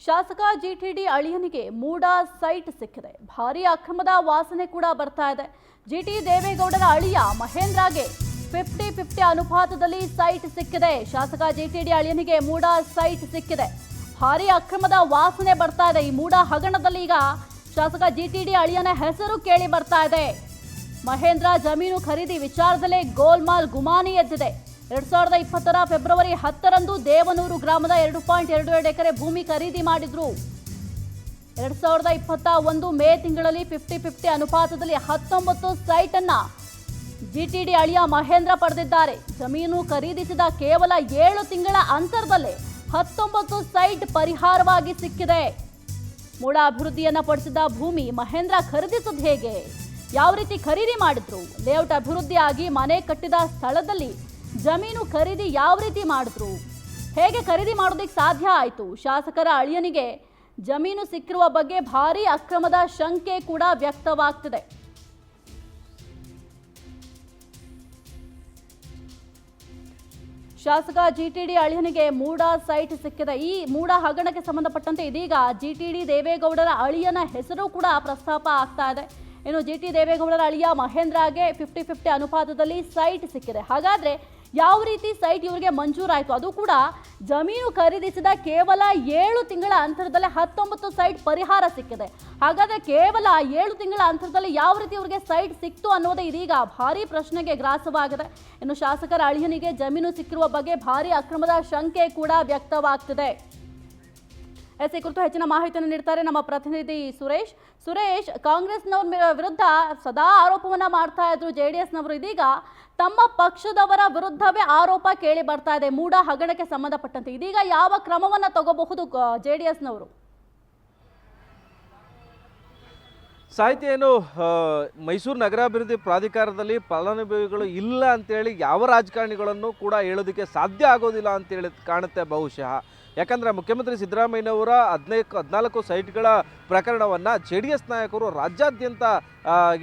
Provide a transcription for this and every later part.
ಶಾಸಕ ಜಿಟಿಡಿ ಅಳಿಯನಿಗೆ ಮೂಡ ಸೈಟ್ ಸಿಕ್ಕಿದೆ. ಭಾರೀ ಅಕ್ರಮದ ವಾಸನೆ ಕೂಡ ಬರ್ತಾ ಇದೆ. ಜಿಟಿ ದೇವೇಗೌಡರ ಅಳಿಯ ಮಹೇಂದ್ರಗೆ 50-50 ಅನುಪಾತದಲ್ಲಿ ಸೈಟ್ ಸಿಕ್ಕಿದೆ. ಶಾಸಕ ಜಿಟಿಡಿ ಅಳಿಯನಿಗೆ ಮೂಡ ಸೈಟ್ ಸಿಕ್ಕಿದೆ. ಭಾರೀ ಅಕ್ರಮದ ವಾಸನೆ ಬರ್ತಾ ಇದೆ. ಈ ಮೂಡ ಹಗರಣದಲ್ಲಿ ಈಗ ಶಾಸಕ ಜಿಟಿಡಿ ಅಳಿಯನ ಹೆಸರು ಕೇಳಿ ಬರ್ತಾ ಇದೆ. ಮಹೇಂದ್ರ ಜಮೀನು ಖರೀದಿ ವಿಚಾರದಲ್ಲೇ ಗೋಲ್ಮಾಲ್ ಗುಮಾನಿ ಎದ್ದಿದೆ. 2020ರ ಫೆಬ್ರವರಿ 10ರಂದು ದೇವನೂರು ಗ್ರಾಮದ 2.22 ಎಕರೆ ಭೂಮಿ ಖರೀದಿ ಮಾಡಿದ್ರು. 2021 ಮೇ ತಿಂಗಳಲ್ಲಿ 50-50 ಅನುಪಾತದಲ್ಲಿ 19 ಸೈಟ್ ಅನ್ನ ಜಿಟಿಡಿ ಅಳಿಯ ಮಹೇಂದ್ರ ಪಡೆದಿದ್ದಾರೆ. ಜಮೀನು ಖರೀದಿಸಿದ ಕೇವಲ 7 ತಿಂಗಳ ಅಂತರದಲ್ಲೇ 19 ಸೈಟ್ ಪರಿಹಾರವಾಗಿ ಸಿಕ್ಕಿದೆ. ಮೂಡ ಅಭಿವೃದ್ಧಿಯನ್ನ ಪಡಿಸಿದ ಭೂಮಿ ಮಹೇಂದ್ರ ಖರೀದಿಸೋದು ಹೇಗೆ, ಯಾವ ರೀತಿ ಖರೀದಿ ಮಾಡಿದ್ರು, ಲೇಔಟ್ ಅಭಿವೃದ್ಧಿಯಾಗಿ ಮನೆ ಕಟ್ಟಿದ ಸ್ಥಳದಲ್ಲಿ ಜಮೀನು ಖರೀದಿ ಯಾವ ರೀತಿ ಮಾಡಿದ್ರು, ಹೇಗೆ ಖರೀದಿ ಮಾಡೋದಕ್ಕೆ ಸಾಧ್ಯ ಆಯಿತು, ಶಾಸಕರ ಅಳಿಯನಿಗೆ ಜಮೀನು ಸಿಕ್ಕಿರುವ ಬಗ್ಗೆ ಭಾರೀ ಅಕ್ರಮದ ಶಂಕೆ ಕೂಡ ವ್ಯಕ್ತವಾಗ್ತಿದೆ. ಶಾಸಕ ಜಿಟಿಡಿ ಅಳಿಯನಿಗೆ ಮೂಡ ಸೈಟ್ ಸಿಕ್ಕಿದೆ. ಈ ಮೂಡ ಹಗರಣಕ್ಕೆ ಸಂಬಂಧಪಟ್ಟಂತೆ ಇದೀಗ ಜಿಟಿಡಿ ದೇವೇಗೌಡರ ಅಳಿಯನ ಹೆಸರು ಕೂಡ ಪ್ರಸ್ತಾಪ ಆಗ್ತಾ ಇದೆ. ಇನ್ನು ಜಿಟಿ ದೇವೇಗೌಡರ ಅಳಿಯ ಮಹೇಂದ್ರಗೆ 50-50 ಅನುಪಾತದಲ್ಲಿ ಸೈಟ್ ಸಿಕ್ಕಿದೆ. ಹಾಗಾದ್ರೆ ಯಾವ ರೀತಿ ಸೈಟ್ ಇವರಿಗೆ ಮಂಜೂರಾಯಿತು, ಅದು ಕೂಡ ಜಮೀನು ಖರೀದಿಸಿದ ಕೇವಲ 7 ತಿಂಗಳ ಅಂತರದಲ್ಲಿ 19 ಸೈಟ್ ಪರಿಹಾರ ಸಿಕ್ಕಿದೆ. ಹಾಗಾದ್ರೆ ಕೇವಲ 7 ತಿಂಗಳ ಅಂತರದಲ್ಲಿ ಯಾವ ರೀತಿ ಇವರಿಗೆ ಸೈಟ್ ಸಿಕ್ತು ಅನ್ನೋದೇ ಇದೀಗ ಭಾರೀ ಪ್ರಶ್ನೆಗೆ ಗ್ರಾಸವಾಗಿದೆ. ಇನ್ನು ಶಾಸಕರ ಅಳಿಯನಿಗೆ ಜಮೀನು ಸಿಕ್ಕಿರುವ ಬಗ್ಗೆ ಭಾರೀ ಅಕ್ರಮದ ಶಂಕೆ ಕೂಡ ವ್ಯಕ್ತವಾಗ್ತಿದೆ. ಈ ಕುರಿತು ಹೆಚ್ಚಿನ ಮಾಹಿತಿಯನ್ನು ನೀಡ್ತಾರೆ ನಮ್ಮ ಪ್ರತಿನಿಧಿ ಸುರೇಶ್. ಕಾಂಗ್ರೆಸ್ನವರ ವಿರುದ್ಧ ಸದಾ ಆರೋಪವನ್ನ ಮಾಡ್ತಾ ಇದ್ರು ಜೆಡಿಎಸ್ನವರು. ಇದೀಗ ತಮ್ಮ ಪಕ್ಷದವರ ವಿರುದ್ಧವೇ ಆರೋಪ ಕೇಳಿ ಬರ್ತಾ ಇದೆ ಮೂಡ ಹಗರಣಕ್ಕೆ ಸಂಬಂಧಪಟ್ಟಂತೆ. ಇದೀಗ ಯಾವ ಕ್ರಮವನ್ನ ತಗೋಬಹುದು ಜೆಡಿಎಸ್ನವರು? ಸಾಹಿತ್ಯ ಏನು, ಮೈಸೂರು ನಗರಾಭಿವೃದ್ಧಿ ಪ್ರಾಧಿಕಾರದಲ್ಲಿ ಫಲಾನುಭವಿಗಳು ಇಲ್ಲ ಅಂತೇಳಿ ಯಾವ ರಾಜಕಾರಣಿಗಳನ್ನು ಕೂಡ ಹೇಳೋದಕ್ಕೆ ಸಾಧ್ಯ ಆಗೋದಿಲ್ಲ ಅಂತೇಳಿ ಕಾಣುತ್ತೆ ಬಹುಶಃ. ಯಾಕಂದರೆ ಮುಖ್ಯಮಂತ್ರಿ ಸಿದ್ದರಾಮಯ್ಯನವರ 14 ಸೈಟ್ಗಳ ಪ್ರಕರಣವನ್ನು JDS ನಾಯಕರು ರಾಜ್ಯಾದ್ಯಂತ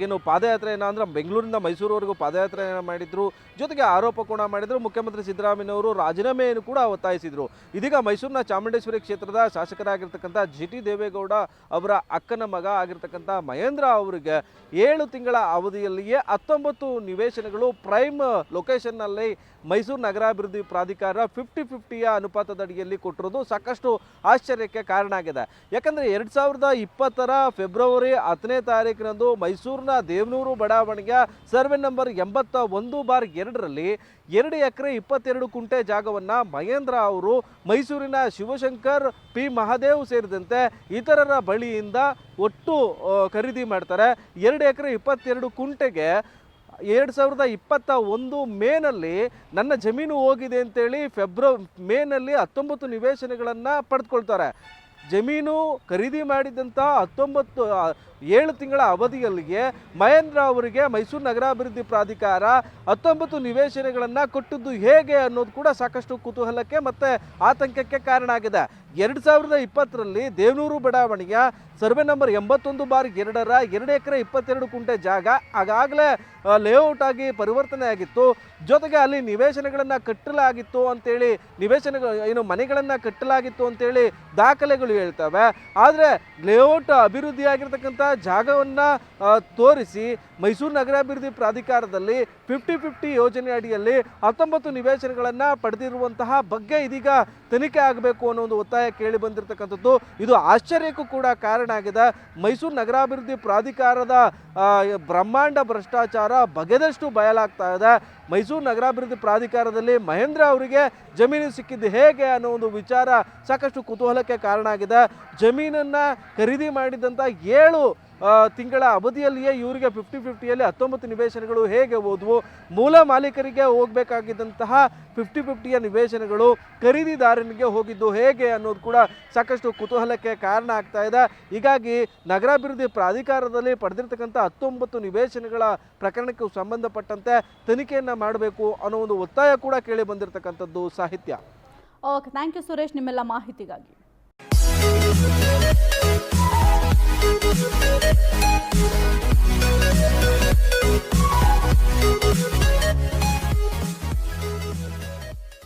ಏನು ಪಾದಯಾತ್ರೆಯನ್ನು ಅಂದರೆ ಬೆಂಗಳೂರಿಂದ ಮೈಸೂರುವರೆಗೂ ಪಾದಯಾತ್ರೆಯನ್ನು ಮಾಡಿದರು. ಜೊತೆಗೆ ಆರೋಪ ಕೂಡ ಮಾಡಿದರು. ಮುಖ್ಯಮಂತ್ರಿ ಸಿದ್ದರಾಮಯ್ಯನವರು ರಾಜೀನಾಮೆಯನ್ನು ಕೂಡ ಒತ್ತಾಯಿಸಿದರು. ಇದೀಗ ಮೈಸೂರಿನ ಚಾಮುಂಡೇಶ್ವರಿ ಕ್ಷೇತ್ರದ ಶಾಸಕರಾಗಿರ್ತಕ್ಕಂಥ ಜಿಟಿ ದೇವೇಗೌಡ ಅವರ ಅಕ್ಕನ ಮಗ ಆಗಿರ್ತಕ್ಕಂಥ ಮಹೇಂದ್ರ ಅವರಿಗೆ 7 ತಿಂಗಳ ಅವಧಿಯಲ್ಲಿಯೇ 19 ನಿವೇಶನಗಳು ಪ್ರೈಮ್ ಲೊಕೇಶನ್ನಲ್ಲಿ ಮೈಸೂರು ನಗರಾಭಿವೃದ್ಧಿ ಪ್ರಾಧಿಕಾರ 50-50 ಅನುಪಾತದಡಿಯಲ್ಲಿ ಕೊಟ್ಟಿರೋದು ಸಾಕಷ್ಟು ಆಶ್ಚರ್ಯಕ್ಕೆ ಕಾರಣ ಆಗಿದೆ. ಯಾಕಂದರೆ 2020ರ ಫೆಬ್ರವರಿ 10ನೇ ತಾರೀಕಿನಂದು ಮೈಸೂರಿನ ದೇವನೂರು ಬಡಾವಣೆಯ ಸರ್ವೆ ನಂಬರ್ 81/2ರಲ್ಲಿ 2 ಎಕರೆ 22 ಕುಂಟೆ ಜಾಗವನ್ನು ಮಹೇಂದ್ರ ಅವರು ಮೈಸೂರಿನ ಶಿವಶಂಕರ್ ಪಿ ಮಹಾದೇವ್ ಸೇರಿದಂತೆ ಇತರರ ಬಳಿಯಿಂದ ಒಟ್ಟು ಖರೀದಿ ಮಾಡ್ತಾರೆ. 2 ಎಕರೆ 22 ಕುಂಟೆಗೆ 2021 ಮೇನಲ್ಲಿ ನನ್ನ ಜಮೀನು ಹೋಗಿದೆ ಅಂತೇಳಿ ಮೇನಲ್ಲಿ 19 ನಿವೇಶನಗಳನ್ನು ಪಡೆದುಕೊಳ್ತಾರೆ. ಜಮೀನು ಖರೀದಿ ಮಾಡಿದಂಥ 7 ತಿಂಗಳ ಅವಧಿಯಲ್ಲಿಗೆ ಮಹೇಂದ್ರ ಅವರಿಗೆ ಮೈಸೂರು ನಗರಾಭಿವೃದ್ಧಿ ಪ್ರಾಧಿಕಾರ 19 ನಿವೇಶನಗಳನ್ನು ಕೊಟ್ಟದ್ದು ಹೇಗೆ ಅನ್ನೋದು ಕೂಡ ಸಾಕಷ್ಟು ಕುತೂಹಲಕ್ಕೆ ಮತ್ತು ಆತಂಕಕ್ಕೆ ಕಾರಣ ಆಗಿದೆ. 2020ರಲ್ಲಿ ದೇವನೂರು ಬಡಾವಣೆಯ ಸರ್ವೆ ನಂಬರ್ 81/2ರ 2 ಎಕರೆ 22 ಕುಂಟೆ ಜಾಗ ಆಗಾಗಲೇ ಲೇಔಟ್ ಆಗಿ ಪರಿವರ್ತನೆ ಆಗಿತ್ತು. ಜೊತೆಗೆ ಅಲ್ಲಿ ನಿವೇಶನಗಳನ್ನು ಕಟ್ಟಲಾಗಿತ್ತು ಅಂತೇಳಿ ಮನೆಗಳನ್ನು ಕಟ್ಟಲಾಗಿತ್ತು ಅಂತೇಳಿ ದಾಖಲೆಗಳು ಹೇಳ್ತವೆ. ಆದರೆ ಲೇಔಟ್ ಅಭಿವೃದ್ಧಿಯಾಗಿರ್ತಕ್ಕಂಥ ಜಾಗವನ್ನು ತೋರಿಸಿ ಮೈಸೂರು ನಗರಾಭಿವೃದ್ಧಿ ಪ್ರಾಧಿಕಾರದಲ್ಲಿ 50-50 ಯೋಜನೆ ಅಡಿಯಲ್ಲಿ 19 ನಿವೇಶನಗಳನ್ನು ಪಡೆದಿರುವಂತಹ ಬಗ್ಗೆ ಇದೀಗ ತನಿಖೆ ಆಗಬೇಕು ಅನ್ನೋ ಒಂದು ಒತ್ತಾಯ ಕೇಳಿ ಬಂದಿರತಕ್ಕಂಥದ್ದು. ಇದು ಆಶ್ಚರ್ಯಕ್ಕೂ ಕೂಡ ಕಾರಣ ಆಗಿದೆ. ಮೈಸೂರು ನಗರಾಭಿವೃದ್ಧಿ ಪ್ರಾಧಿಕಾರದ ಬ್ರಹ್ಮಾಂಡ ಭ್ರಷ್ಟಾಚಾರ ಬಗೆದಷ್ಟು ಬಯಲಾಗ್ತಾ ಇದೆ. ಮೈಸೂರು ನಗರಾಭಿವೃದ್ಧಿ ಪ್ರಾಧಿಕಾರದಲ್ಲಿ ಮಹೇಂದ್ರ ಅವರಿಗೆ ಜಮೀನು ಸಿಕ್ಕಿದ್ದು ಹೇಗೆ ಅನ್ನೋ ಒಂದು ವಿಚಾರ ಸಾಕಷ್ಟು ಕುತೂಹಲಕ್ಕೆ ಕಾರಣ ಆಗಿದೆ. ಜಮೀನನ್ನು ಖರೀದಿ ಮಾಡಿದಂಥ 7 ತಿಂಗಳ ಅವಧಿಯಲ್ಲಿಯೇ ಇವರಿಗೆ 50-50ಯಲ್ಲಿ 19 ನಿವೇಶನಗಳು ಹೇಗೆ ಹೋದವು, ಮೂಲ ಮಾಲೀಕರಿಗೆ ಹೋಗಬೇಕಾಗಿದ್ದಂತಹ 50-50ಯ ನಿವೇಶನಗಳು ಖರೀದಿದಾರನಿಗೆ ಹೋಗಿದ್ದು ಹೇಗೆ ಅನ್ನೋದು ಕೂಡ ಸಾಕಷ್ಟು ಕುತೂಹಲಕ್ಕೆ ಕಾರಣ ಆಗ್ತಾ ಇದೆ. ಹೀಗಾಗಿ ನಗರಾಭಿವೃದ್ಧಿ ಪ್ರಾಧಿಕಾರದಲ್ಲಿ ಪಡೆದಿರ್ತಕ್ಕಂಥ 19 ನಿವೇಶನಗಳ ಪ್ರಕರಣಕ್ಕೆ ಸಂಬಂಧಪಟ್ಟಂತೆ ತನಿಖೆಯನ್ನು ಮಾಡಬೇಕು ಅನ್ನೋ ಒಂದು ಒತ್ತಾಯ ಕೂಡ ಕೇಳಿ ಬಂದಿರತಕ್ಕಂಥದ್ದು ಸಾಹಿತ್ಯ. ಓಕೆ, ಥ್ಯಾಂಕ್ ಯು ಸುರೇಶ್ ನಿಮ್ಮೆಲ್ಲ ಮಾಹಿತಿಗಾಗಿ. Thank you.